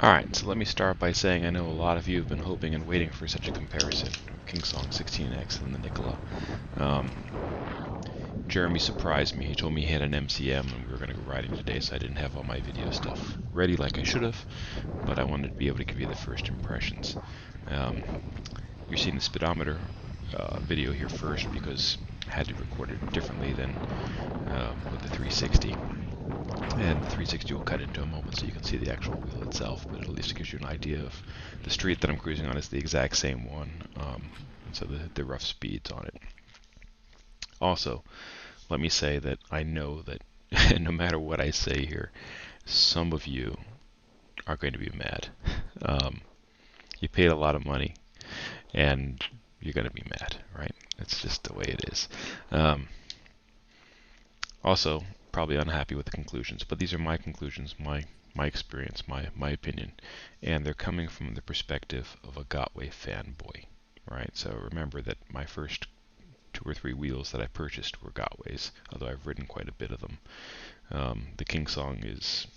Alright, so let me start by saying I know a lot of you have been hoping and waiting for such a comparison, King Song 16x and the Nikola. Jeremy surprised me. He told me he had an MCM and we were going to go riding today, so I didn't have all my video stuff ready like I should have, but I wanted to be able to give you the first impressions. You're seeing the speedometer video here first because I had to record it differently than with the 360. And the 360 will cut into a moment so you can see the actual wheel itself, but at least it gives you an idea of the street that I'm cruising on is the exact same one, and so the rough speeds on it. Also, let me say that I know that no matter what I say here, some of you are going to be mad. You paid a lot of money, and you're going to be mad, right? It's just the way it is. Also, probably unhappy with the conclusions, but these are my conclusions, my experience, my opinion, and they're coming from the perspective of a Gotway fanboy, right? So remember that my first 2 or 3 wheels that I purchased were Gotways, although I've ridden quite a bit of them. The King Song is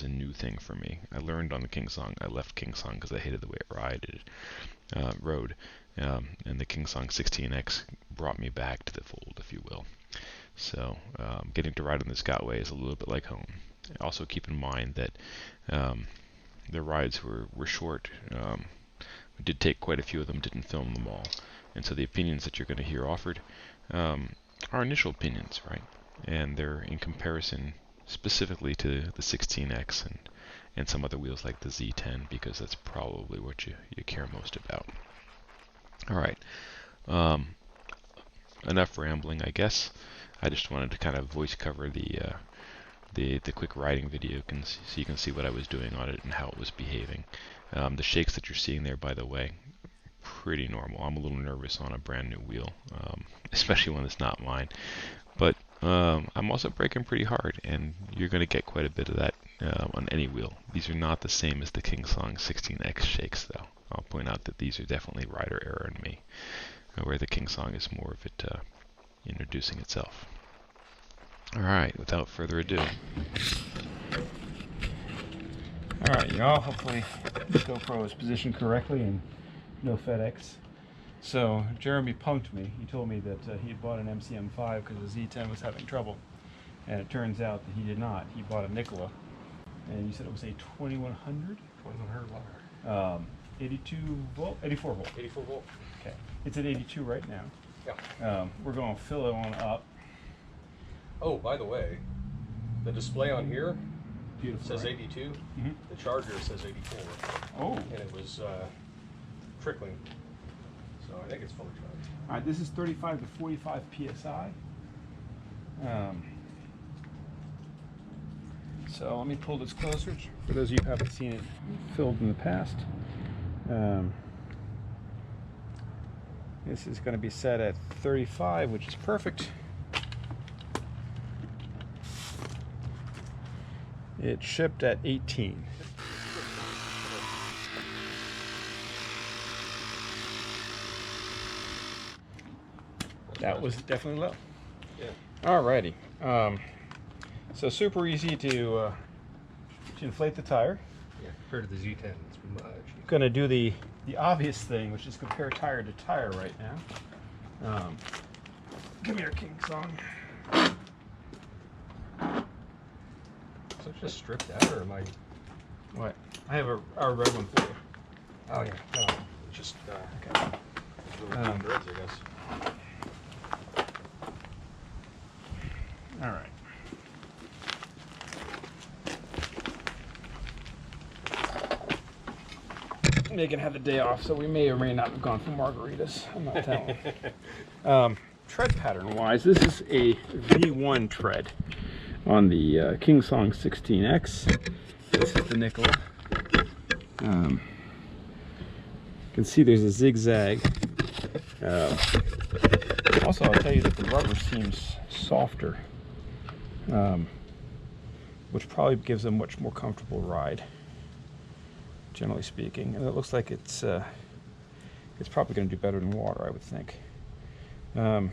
a new thing for me. I learned on the King Song. I left King Song because I hated the way it rode, and the King Song 16x brought me back to the fold, if you will. So getting to ride on this Gotway is a little bit like home. Also keep in mind that the rides were short. We did take quite a few of them, didn't film them all. And so the opinions that you're going to hear offered are initial opinions, right? And they're in comparison specifically to the 16x and some other wheels like the Z10, because that's probably what you care most about. All right. Enough rambling, I guess. I just wanted to kind of voice cover the quick riding video so you can see what I was doing on it and how it was behaving. The shakes that you're seeing there, by the way, pretty normal. I'm a little nervous on a brand new wheel, especially when it's not mine. But I'm also braking pretty hard, and you're going to get quite a bit of that on any wheel. These are not the same as the King Song 16x shakes, though. I'll point out that these are definitely rider error in me, where the King Song is more of it introducing itself. Alright, without further ado. Alright, y'all, hopefully the GoPro is positioned correctly and no FedEx. So Jeremy punked me. He told me that he had bought an MCM5 because the Z10 was having trouble, and it turns out that he did not. He bought a Nikola, and you said it was a 2100? 2100 watt. 82 volt? 84 volt. 84 volt. Okay. It's at 82 right now. Yeah. We're going to fill it on up. Oh, by the way, the display on here Beautiful, says right? 82. Mm-hmm. The charger says 84. Oh. And it was trickling. So I think it's fully charged. All right, this is 35 to 45 psi. So let me pull this closer for those of you who haven't seen it filled in the past. This is going to be set at 35, which is perfect. It shipped at 18. That was definitely low. Yeah. Alrighty. So super easy to inflate the tire. Yeah. Compared to the Z10, it's much. Going to do the obvious thing, which is compare tire to tire right now. Come here, King Song. So it's just stripped out, or am I? What? I have our red one for you. Oh yeah. No, it's just Okay. little dreads, I guess. All right. Megan had the day off, so we may or may not have gone for margaritas. I'm not telling. Tread pattern wise, this is a V1 tread on the King Song 16x. This is the Nikola. You can see there's a zigzag. Also, I'll tell you that the rubber seems softer, which probably gives a much more comfortable ride, generally speaking. And it looks like it's probably going to do better than water, I would think. No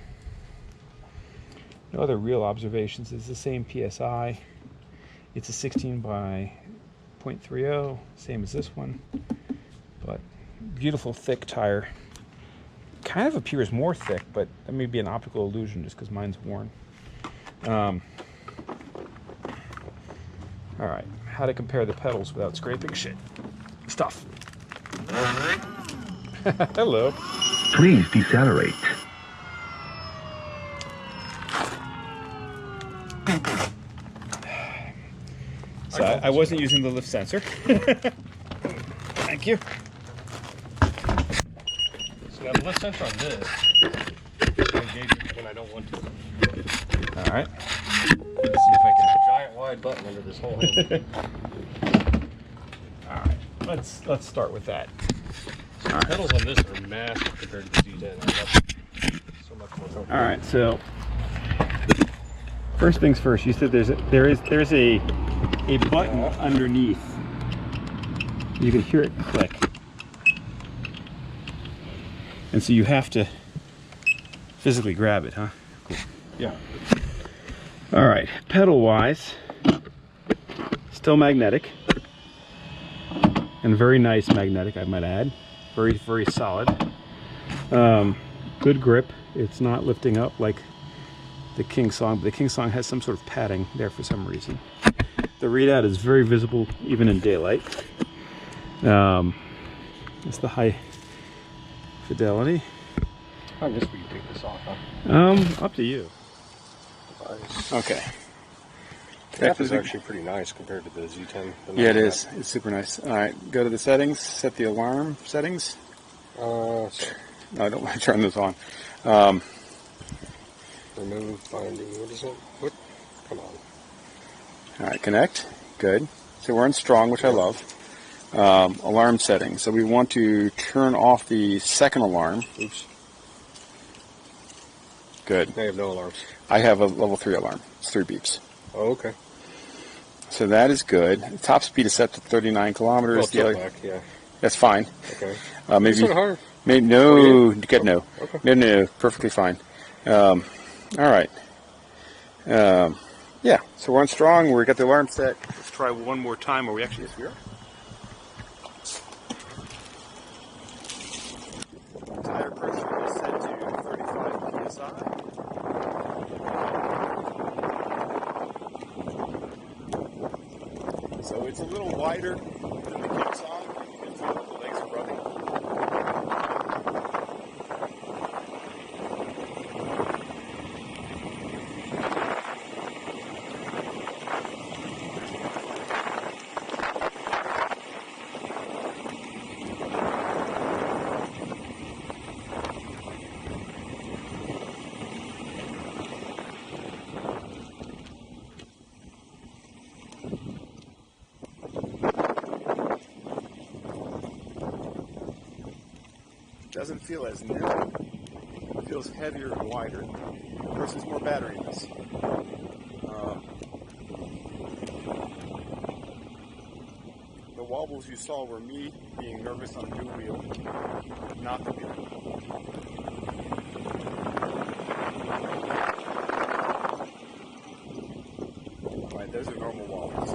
other real observations. It's the same PSI. It's a 16 by 5.30, same as this one, but beautiful thick tire. Kind of appears more thick, but that may be an optical illusion just because mine's worn. All right, how to compare the pedals without scraping shit. Stuff. Hello. Please decelerate. So I wasn't using the lift sensor. Thank you. So I got a lift sensor on this. I engage it when I don't want to. All right. Let's see if I can giant wide button under this whole handle. All right. Let's start with that. So the pedals on this are massive compared to the Z10. I love it. So much more comfortable. All right. So first things first. You said there's a button underneath. You can hear it click, and so you have to physically grab it, huh? Cool. Yeah. All right. Pedal wise, still magnetic. And very nice magnetic, I might add. Very, very solid. Good grip. It's not lifting up like the King Song, but the King Song has some sort of padding there for some reason. The readout is very visible even in daylight. It's the high fidelity. I guess we can take this off, huh? Up to you. Nice. Okay. That is actually pretty nice compared to the Z10. Yeah, it is. It's super nice. All right, go to the settings, set the alarm settings. Sorry. No, I don't want to turn this on. Remove binding. What is it? What? Come on. All right, connect. Good. So we're in strong, which I love. Alarm settings. So we want to turn off the second alarm. Oops. Good. I have no alarms. I have a level 3 alarm. It's 3 beeps. Oh, okay. So that is good. The top speed is set to 39 kilometers. Well, The other, back, yeah. that's fine. Okay. Maybe. It's not hard. Maybe no. Oh, yeah. Good. No. Okay. No. Perfectly fine. All right. Yeah. So we're on strong. We got the alarm set. Let's try one more time. Are we actually? Yes, we are. Tire pressure is set to 35 psi. So it's a little wider than the King Song. You can feel that the legs are rubbing. Doesn't feel as narrow. It feels heavier and wider. Of course, there's more battery in this. The wobbles you saw were me being nervous on a new wheel, not the wheel. Right, those are normal wobbles.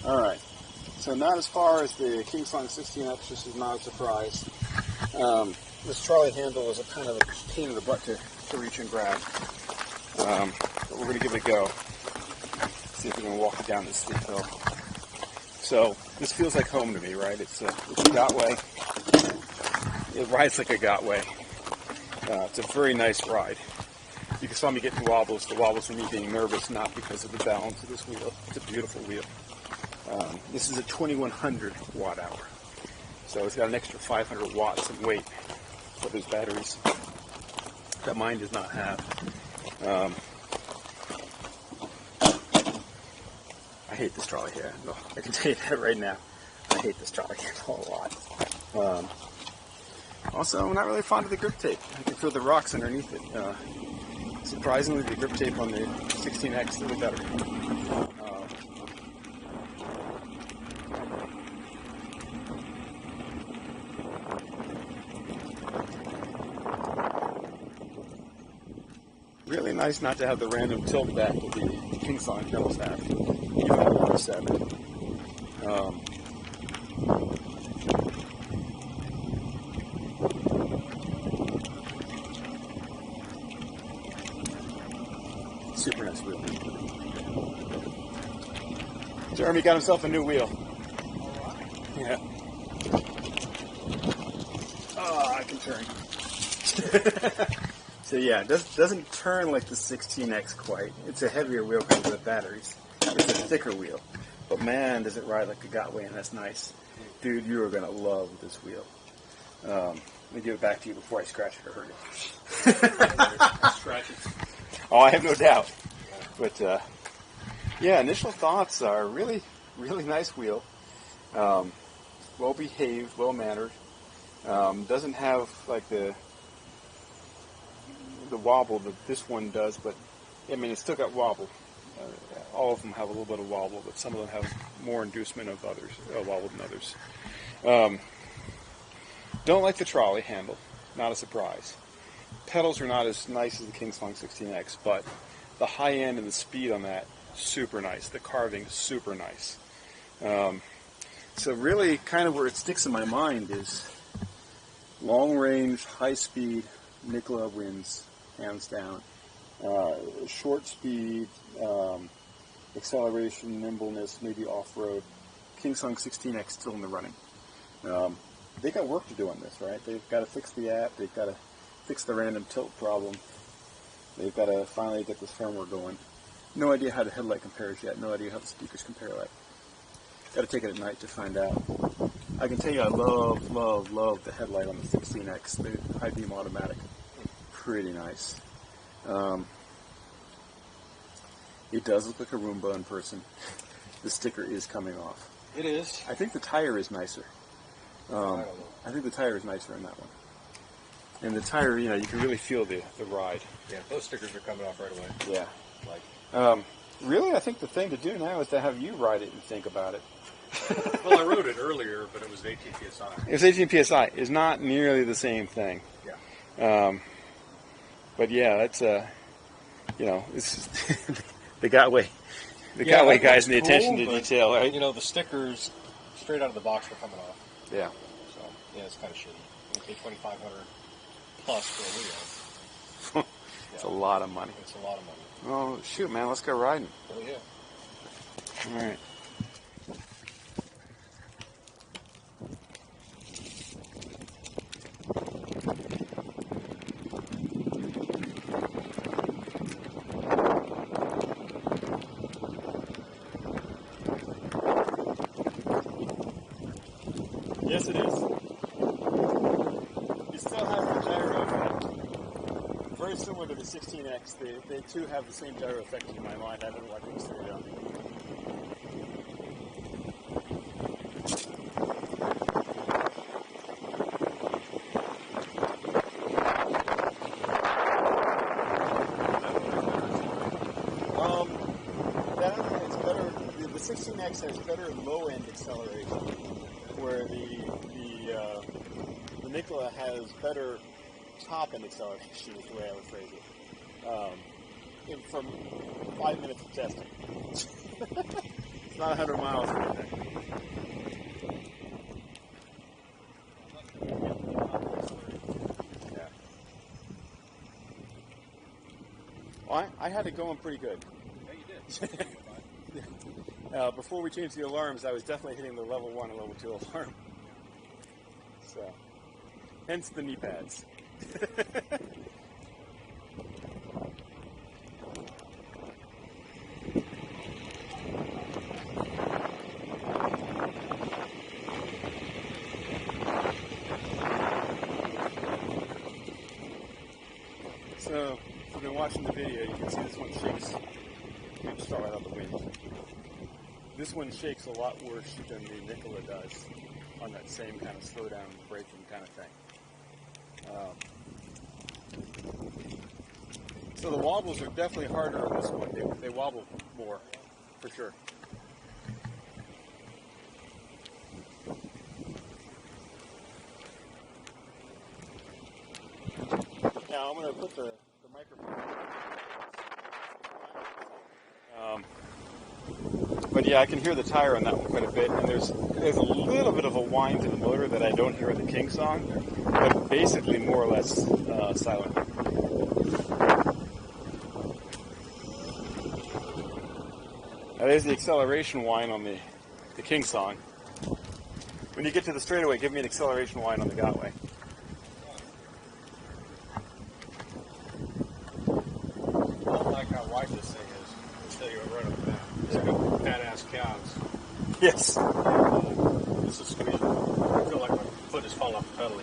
Alright, so not as far as the King Song 16X, this is not a surprise. This trolley handle is a kind of a pain in the butt to reach and grab. But we're going to give it a go. See if we can walk it down this steep hill. So, this feels like home to me, right? It's a Gotway. It rides like a Gotway. It's a very nice ride. You saw me getting wobbles. The wobbles are me being nervous, not because of the balance of this wheel. It's a beautiful wheel. This is a 2100 watt hour. So it's got an extra 500 watts of weight for those batteries that mine does not have. I hate this trolley here. No, I can tell you that right now. I hate this trolley handle a lot. Also, I'm not really fond of the grip tape. I can feel the rocks underneath it. Surprisingly, the grip tape on the 16X is really better. Really nice not to have the random tilt back that the King Song pedals have, even at 107. Super nice wheel. Jeremy got himself a new wheel. Yeah. Oh, I can turn. So yeah, it doesn't turn like the 16X quite. It's a heavier wheel because of the batteries. It's a thicker wheel. But man, does it ride like a Gotway, and that's nice. Dude, you are going to love this wheel. Let me give it back to you before I scratch it or hurt it. Scratch it. Oh, I have no doubt. But yeah, initial thoughts are really, really nice wheel. Well behaved, well mannered. Doesn't have like the wobble that this one does, but I mean it's still got wobble. All of them have a little bit of wobble, but some of them have more inducement of others, wobble than others. Don't like the trolley handle. Not a surprise. Pedals are not as nice as the King Song 16X, but the high end and the speed on that, super nice. The carving, super nice. So really, kind of where it sticks in my mind is long range, high speed, Nikola wins, hands down. Short speed, acceleration, nimbleness, maybe off-road. King Song 16X still in the running. They got work to do on this, right? They've got to fix the app. They've got to fix the random tilt problem. They've got to finally get this firmware going. No idea how the headlight compares yet. No idea how the speakers compare yet. Got to take it at night to find out. I can tell you I love, love, love the headlight on the 16X, the high beam automatic. Pretty nice. It does look like a Roomba in person. The sticker is coming off. It is. I think the tire is nicer. I think the tire is nicer in that one. And the tire, you know, you can really feel the ride. Yeah, those stickers are coming off right away. Yeah. Like, really, I think the thing to do now is to have you ride it and think about it. well, I rode it earlier, but it was 18 psi. It was 18 psi. It's not nearly the same thing. Yeah. But yeah, that's you know, this is the Gotway guys and the attention to detail, right? You know, the stickers straight out of the box were coming off. Yeah. So yeah, it's kind of shitty. You pay $2,500 plus for a wheel. It's a lot of money. It's a lot of money. Oh shoot, man, let's go riding. Oh yeah. All right. Yes, it is. You still have the gyro effect. Very similar to the 16X. They too have the same gyro effect in my mind. I don't know why people say they don't. It's better. The 16X has better low-end acceleration, where the Nikola has better top-end acceleration, is the way I would phrase it. From 5 minutes of testing. not 100 miles or anything. Yeah. Well, I had it going pretty good. Yeah, you did. Before we changed the alarms, I was definitely hitting the level 1 and level 2 alarm. So, hence the knee pads. So, if you've been watching the video, you can see this one shakes. Let me start right out the wind. This one shakes a lot worse than the Nikola does on that same kind of slow down braking kind of thing. So the wobbles are definitely harder on this one. They wobble more, for sure. Now I'm going to put the microphone. But yeah, I can hear the tire on that one quite a bit, and there's a little bit of a whine to the motor that I don't hear in the King Song, but basically more or less silent. Now there's the acceleration whine on the King Song. When you get to the straightaway, give me an acceleration whine on the Gotway. I don't like how wide this thing is. I'll tell you right off the bat. It's got badass cows. Yes. This is squeezing. I feel like my foot is falling off the pedal.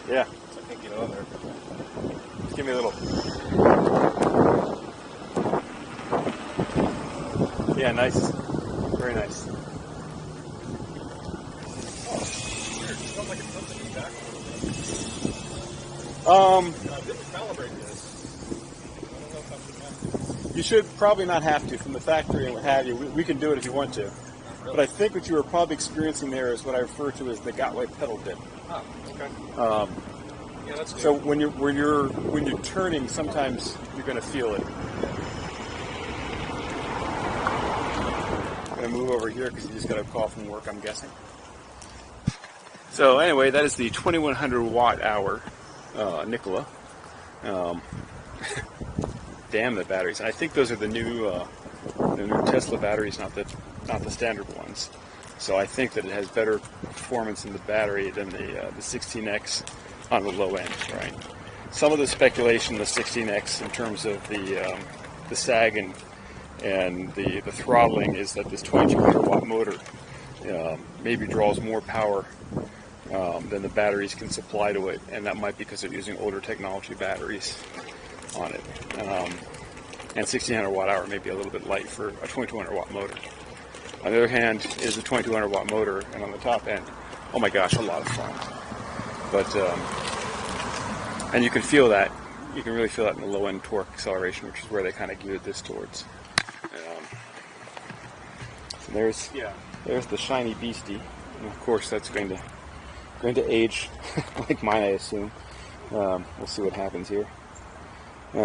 Yeah. So I can't get on there. Just give me a little. Yeah, nice. Very nice. Weird. It sounds like it puts me back. I didn't calibrate this. I don't know if I should have to. You should probably not have to from the factory and what have you. We can do it if you want to. But I think what you were probably experiencing there is what I refer to as the Gotway pedal dip. Oh, okay. Yeah, that's good. So when you're turning, sometimes you're going to feel it. I'm going to move over here because you just got a call from work, I'm guessing. So anyway, that is the 2100 watt hour Nikola. Damn the batteries! I think those are the new Tesla batteries, not the standard ones. So I think that it has better performance in the battery than the 16X on the low end, right? Some of the speculation in the 16X in terms of the sag and the throttling is that this 2200 watt motor maybe draws more power than the batteries can supply to it, and that might be because they're using older technology batteries on it. And 1600 watt hour may be a little bit light for a 2200 watt motor. On the other hand, is a 2200 watt motor, and on the top end, oh my gosh, a lot of fun. But and you can feel that. You can really feel that in the low end torque acceleration, which is where they kind of geared this towards. So there's the shiny beastie, and of course that's going to age like mine, I assume. We'll see what happens here. We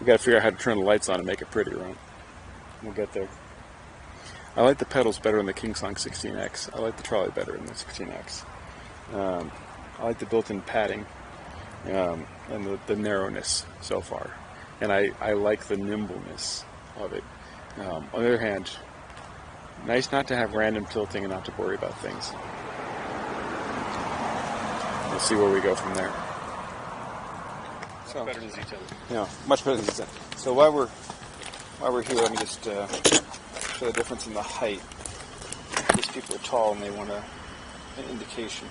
got to figure out how to turn the lights on and make it pretty, right? We'll get there. I like the pedals better in the King Song 16X. I like the trolley better in the 16X. I like the built-in padding and the narrowness so far. And I like the nimbleness of it. On the other hand, nice not to have random tilting and not to worry about things. We'll see where we go from there. So, better than Z10. Yeah, much better than Z10. So while we're here, let me just show the difference in the height. These people are tall and they want an indication.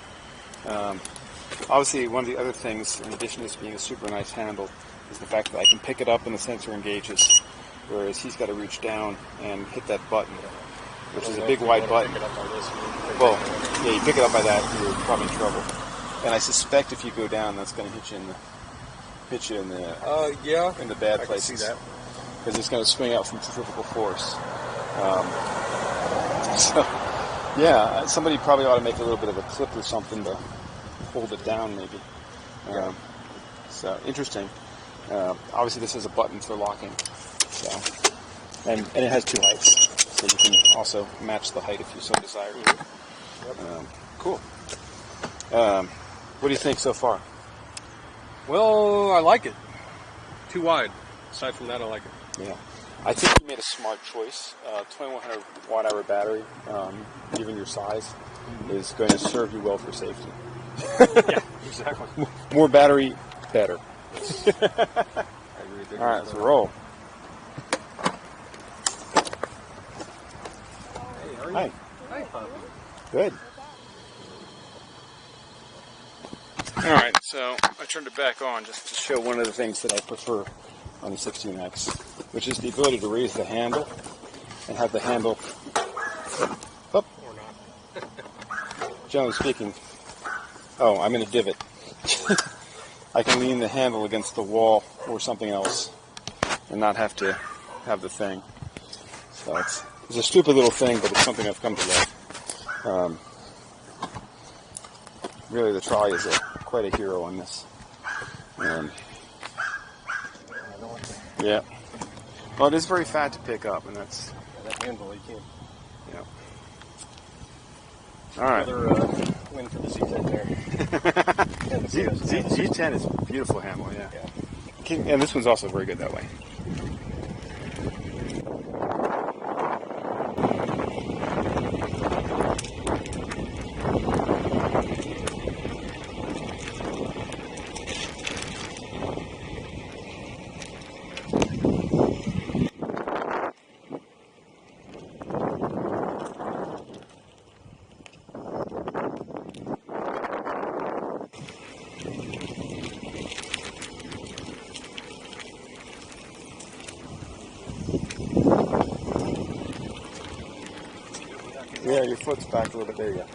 Obviously, one of the other things, in addition to this being a super nice handle, is the fact that I can pick it up and the sensor engages, whereas he's got to reach down and hit that button, which is a big wide button. Well, yeah, you pick it up by that, you're probably in trouble. And I suspect if you go down, that's going to hit you in the in the bad places. I can see that. Because it's going to swing out from centrifugal force. So, yeah, somebody probably ought to make a little bit of a clip or something to hold it down, maybe. So, interesting. Obviously, this is a button for locking. So, and it has 2 heights, so you can also match the height if you so desire. Cool. What do you think so far? Well, I like it. Too wide. Aside from that, I like it. Yeah, I think you made a smart choice. 2100 watt-hour battery, given your size, is going to serve you well for safety. Yeah, exactly. More battery, better. I agree with you. All right, let's roll. Hey, how are you? Hi. Hi, Poppy. Good. All right, so I turned it back on just to show one of the things that I prefer on the 16X, which is the ability to raise the handle and have the handle up. Or not. Generally speaking, oh, I'm in a divot. I can lean the handle against the wall or something else and not have to have the thing. So it's a stupid little thing, but it's something I've come to love. Really, the trolley is quite a hero on this. Yeah. Well, it is very fat to pick up, and that's... That handle, you can't. Yeah. All right. Another win for the Z10 there. And the CS. Z10 is a beautiful handle, yeah. And this one's also very good that way. Yeah, your foot's back a little bit. There you go.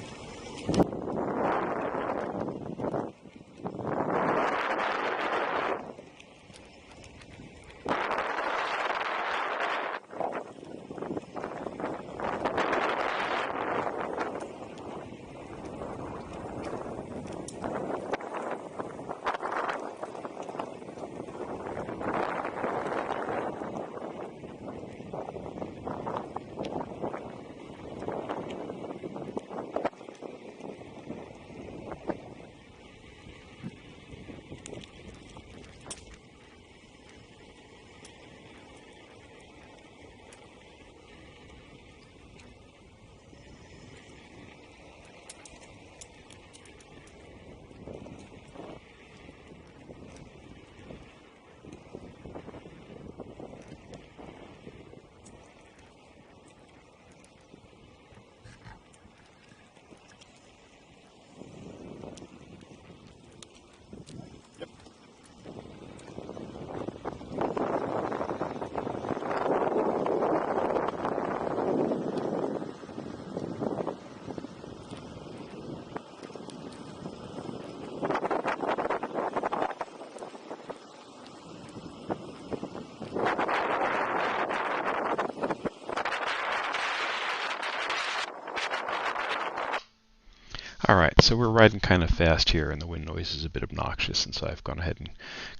Alright, so we're riding kind of fast here and the wind noise is a bit obnoxious, and so I've gone ahead and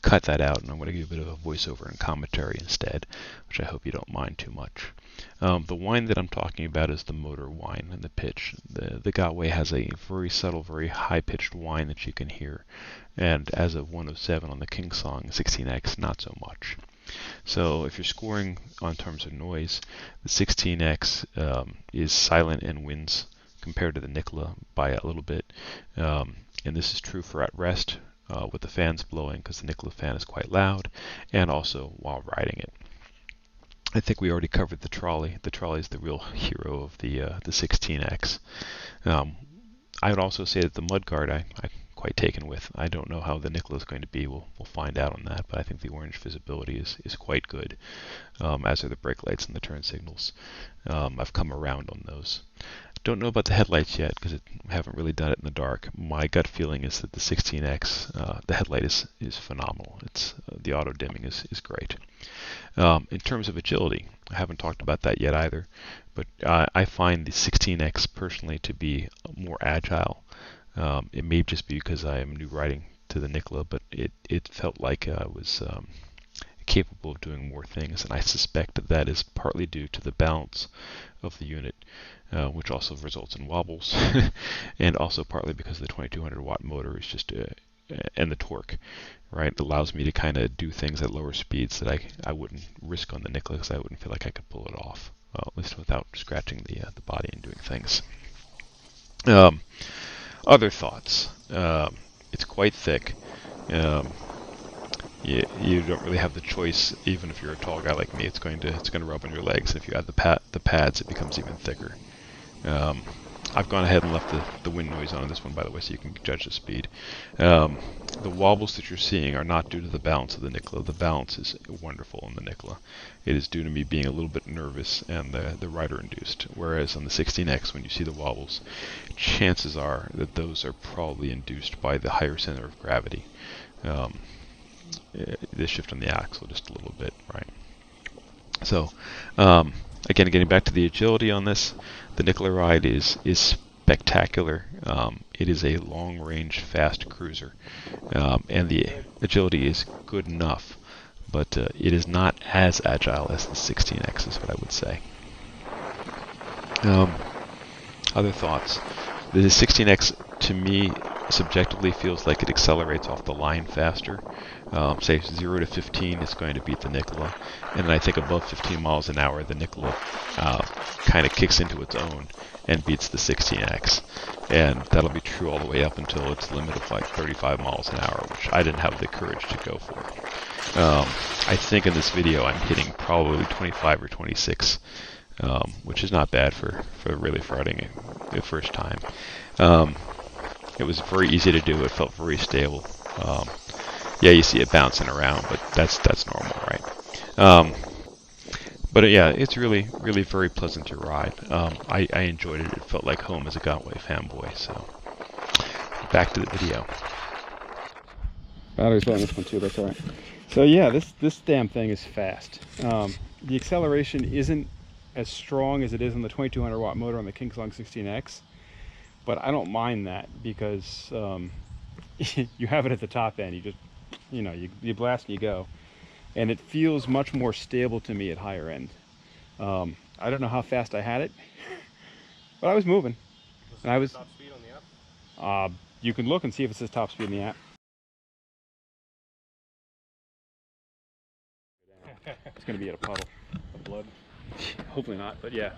cut that out, and I'm going to give a bit of a voiceover and commentary instead, which I hope you don't mind too much. The whine that I'm talking about is the motor whine and the pitch. The Gotway has a very subtle, very high-pitched whine that you can hear, and as a 107 on the King Song 16X, not so much. So if you're scoring on terms of noise, the 16X is silent and wins compared to the Nikola by a little bit, and this is true for at rest with the fans blowing, because the Nikola fan is quite loud, and also while riding it. I think we already covered the trolley. The trolley is the real hero of the 16X. I would also say that the mudguard I'm quite taken with. I don't know how the Nikola is going to be. We'll find out on that, but I think the orange visibility is quite good, as are the brake lights and the turn signals. I've come around on those. Don't know about the headlights yet because I haven't really done it in the dark. My gut feeling is that the 16X, the headlight is phenomenal. It's the auto dimming is great. In terms of agility, I haven't talked about that yet either, but I find the 16X personally to be more agile. It may just be because I am new riding to the Nikola, but it felt like I was capable of doing more things, and I suspect that that is partly due to the balance of the unit, which also results in wobbles, and also partly because the 2200 watt motor is just and the torque, right, allows me to kind of do things at lower speeds that I wouldn't risk on the Nikola, because I wouldn't feel like I could pull it off, at least without scratching the body and doing things. Other thoughts. It's quite thick. You don't really have the choice, even if you're a tall guy like me. It's going to rub on your legs, and if you add the pads, it becomes even thicker. I've gone ahead and left the wind noise on this one, by the way, so you can judge the speed. The wobbles that you're seeing are not due to the balance of the Nikola. The balance is wonderful on the Nikola. It is due to me being a little bit nervous and the rider induced. Whereas on the 16X, when you see the wobbles, chances are that those are probably induced by the higher center of gravity. The shift on the axle just a little bit, right? So, again, getting back to the agility on this, the Nikola ride is spectacular. It is a long-range, fast cruiser, and the agility is good enough, but it is not as agile as the 16X is what I would say. Other thoughts. The 16X, to me, subjectively feels like it accelerates off the line faster. Say 0 to 15 is going to beat the Nikola, and then I think above 15 miles an hour, the Nikola kind of kicks into its own and beats the 16X, and that'll be true all the way up until its limit of like 35 miles an hour, which I didn't have the courage to go for. I think in this video I'm hitting probably 25 or 26, which is not bad for really riding it the first time. It was very easy to do. It felt very stable. Yeah, you see it bouncing around, but that's normal, right? But yeah, it's really very pleasant to ride. I enjoyed it. It felt like home as a Gotway fanboy. So back to the video. Battery's low on this one too. That's all right. So yeah, this damn thing is fast. The acceleration isn't as strong as it is on the 2200 watt motor on the King Song 16X, but I don't mind that because you have it at the top end. You just you blast and you go, and it feels much more stable to me at higher end. I don't know how fast I had it, but I was moving. And I was top speed on the app? You can look and see if it says top speed in the app. It's going to be at a puddle of blood. Hopefully not, but yeah.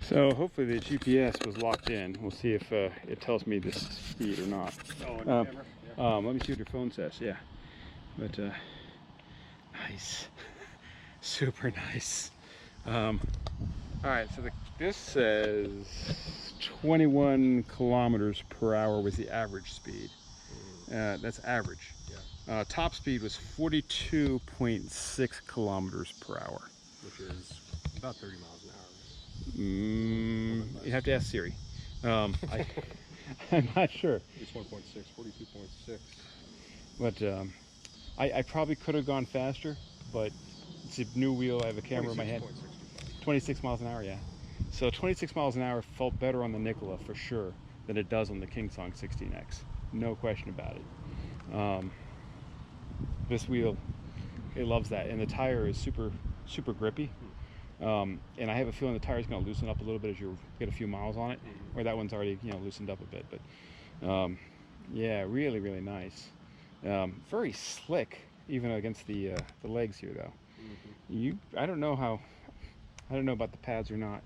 So hopefully the GPS was locked in. We'll see if it tells me this speed or not. Oh, let me see what your phone says. Yeah, but nice, super nice. All right, so this says 21 kilometers per hour was the average speed. That's average. Yeah. Top speed was 42.6 kilometers per hour, which is about 30 miles an hour. You have to ask Siri. I'm not sure. It's 1.6, 42.6. But I probably could have gone faster, but it's a new wheel. I have a camera in my head. 26 miles an hour, yeah. So 26 miles an hour felt better on the Nikola for sure than it does on the King Song 16X. No question about it. This wheel, it loves that, and the tire is super grippy. And I have a feeling the tire's going to loosen up a little bit as you get a few miles on it, where that one's already, you know, loosened up a bit. But yeah, really, really nice. Very slick, even against the legs here, though. I don't know about the pads or not.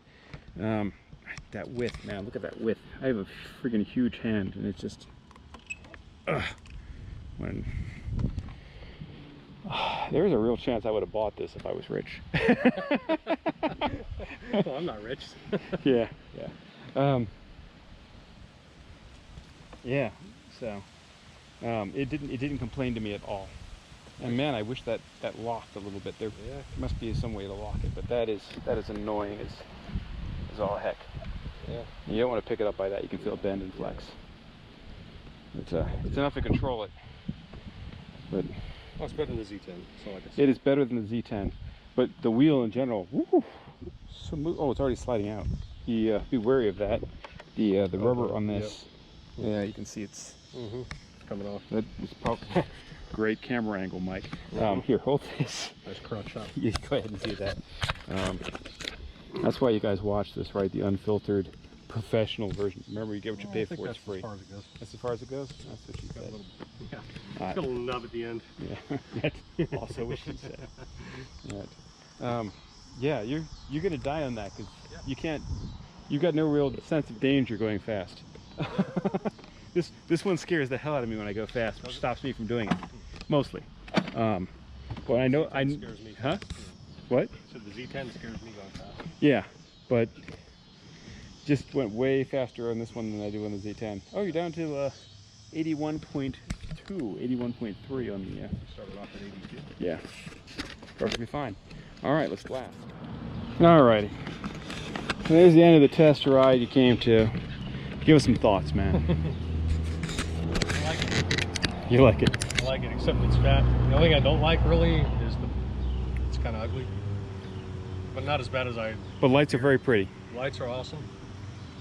That width, man, look at that width. I have a freaking huge hand, and it's just there's a real chance I would have bought this if I was rich. Well, I'm not rich. Yeah. Yeah, so it didn't complain to me at all. And man, I wish that locked a little bit. There must be some way to lock it, but that is annoying as all heck. Yeah. You don't want to pick it up by that. You can feel bend and flex. It's enough to control it, but Well, it's better than the Z10. So like it is better than the Z10. But the wheel in general, woo, smooth. Oh, it's already sliding out. Be wary of that. The rubber on this. Yep. Yeah, you can see it's coming off. That is probably great camera angle, Mike. Here, hold this. Nice crunch up. You go ahead and do that. That's why you guys watch this, right? The unfiltered, professional version. Remember, you get what you pay for. It's free. As far as it goes. That's as far as it goes. That's what she said. Got a little nub at the end. Yeah, that's also what she said. Right. Yeah, you're gonna die on that because you can't. You've got no real sense of danger going fast. This one scares the hell out of me when I go fast, which stops me from doing it, mostly. But I know scares me. Huh? What? So the Z10 scares me going fast. Yeah, but just went way faster on this one than I do on the Z10. Oh, you're down to 81.2, 81.3 on the. Started off at 82. Yeah, perfectly fine. All right, let's blast. All righty. There's the end of the test ride you came to. Give us some thoughts, man. I like it. You like it? I like it, except it's fat. The only thing I don't like really is it's kind of ugly, but not as bad as But lights are very pretty. Lights are awesome,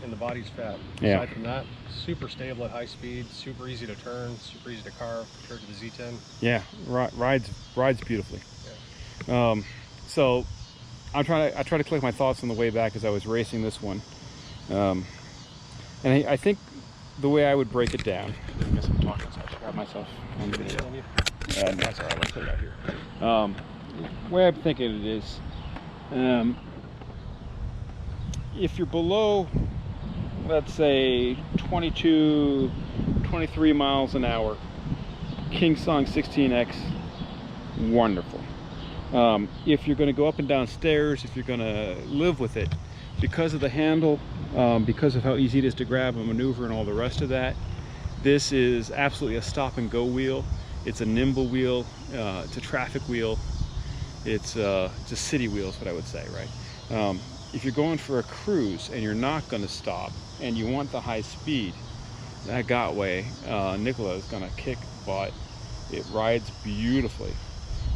and the body's fat. Yeah. Aside from that, super stable at high speed, super easy to turn, super easy to carve compared to the Z10. Yeah, rides beautifully. Yeah. So I try to collect my thoughts on the way back as I was racing this one, and I think the way I would break it down. I guess I'm talking, so I should grab myself on the video. That's all right. Let's put it out here. The way I'm thinking it is, if you're below, let's say 22, 23 miles an hour, King Song 16x, wonderful. If you're going to go up and down stairs, if you're going to live with it, because of the handle, because of how easy it is to grab and maneuver and all the rest of that, this is absolutely a stop and go wheel. It's a nimble wheel, it's a traffic wheel, it's a city wheel is what I would say, right? If you're going for a cruise and you're not going to stop and you want the high speed, that Gotway Nikola is going to kick butt. It rides beautifully.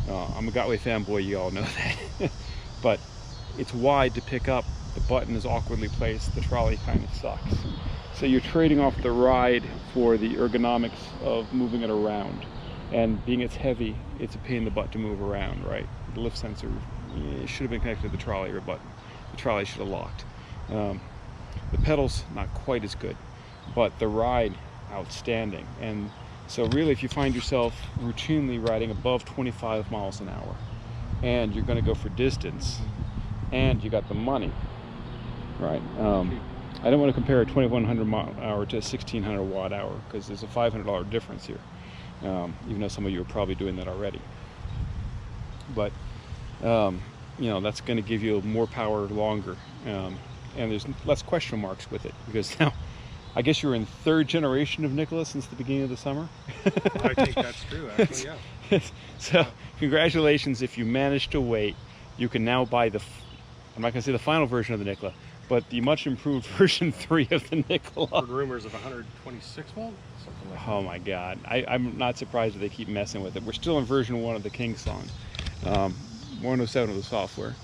I'm a Gotway fanboy, you all know that. But it's wide to pick up, the button is awkwardly placed, the trolley kind of sucks. So you're trading off the ride for the ergonomics of moving it around. And being it's heavy, it's a pain in the butt to move around, right? The lift sensor should have been connected to the trolley or button. The trolley should have locked. The pedals, not quite as good, but the ride, outstanding. And so really, if you find yourself routinely riding above 25 miles an hour, and you're going to go for distance, and you got the money, right? I don't want to compare a 2100 mile hour to a 1600 watt hour, because there's a $500 difference here, even though some of you are probably doing that already. But you know, that's going to give you more power longer, and there's less question marks with it, because now I guess you're in third generation of Nikola since the beginning of the summer. I think that's true, actually, yeah. So congratulations, if you managed to wait, you can now buy the, I'm not going to say the final version of the Nikola, but the much improved version 3 of the Nikola. Heard rumors of 126 volt, something like that. Oh my God, I'm not surprised that they keep messing with it. We're still in version 1 of the King Song, 107 of the software.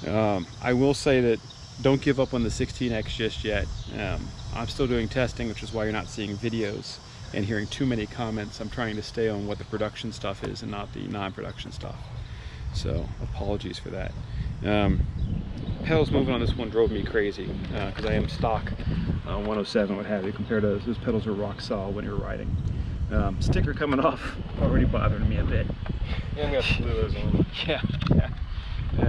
I will say that don't give up on the 16X just yet. I'm still doing testing, which is why you're not seeing videos and hearing too many comments. I'm trying to stay on what the production stuff is and not the non-production stuff. So apologies for that. Pedals moving on this one drove me crazy because I am stock 107, what have you, compared to those pedals are rock solid when you're riding. Sticker coming off already bothering me a bit. Yeah, I'm gonna have to glue those on. Yeah.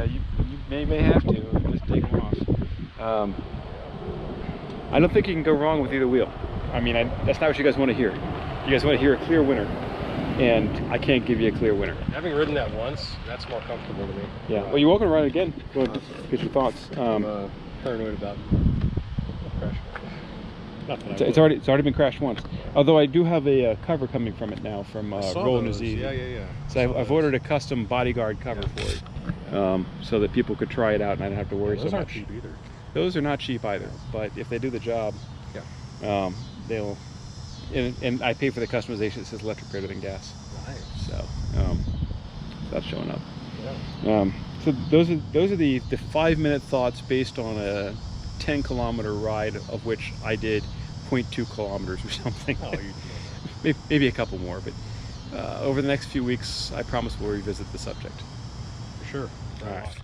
You may have to just take them off. I don't think you can go wrong with either wheel. I mean, that's not what you guys want to hear. You guys want to hear a clear winner, and I can't give you a clear winner. Having ridden that once, that's more comfortable to me. Yeah. Well, you're welcome to ride it again. Go ahead, get your thoughts. I'm paranoid about crash. Not that I It's already been crashed once. Although I do have a cover coming from it now from Roll New Zealand. Yeah. So I've ordered a custom bodyguard cover for it, so that people could try it out and I don't have to worry so much. Those aren't cheap either. Those are not cheap either, but if they do the job, yeah, they'll. And I pay for the customization. It says electric greater than gas. Nice. So that's showing up. Yeah. So those are the 5-minute thoughts based on a 10-kilometer ride, of which I did 0.2 kilometers or something. Oh, you Maybe a couple more, but over the next few weeks, I promise we'll revisit the subject. for sure. All right.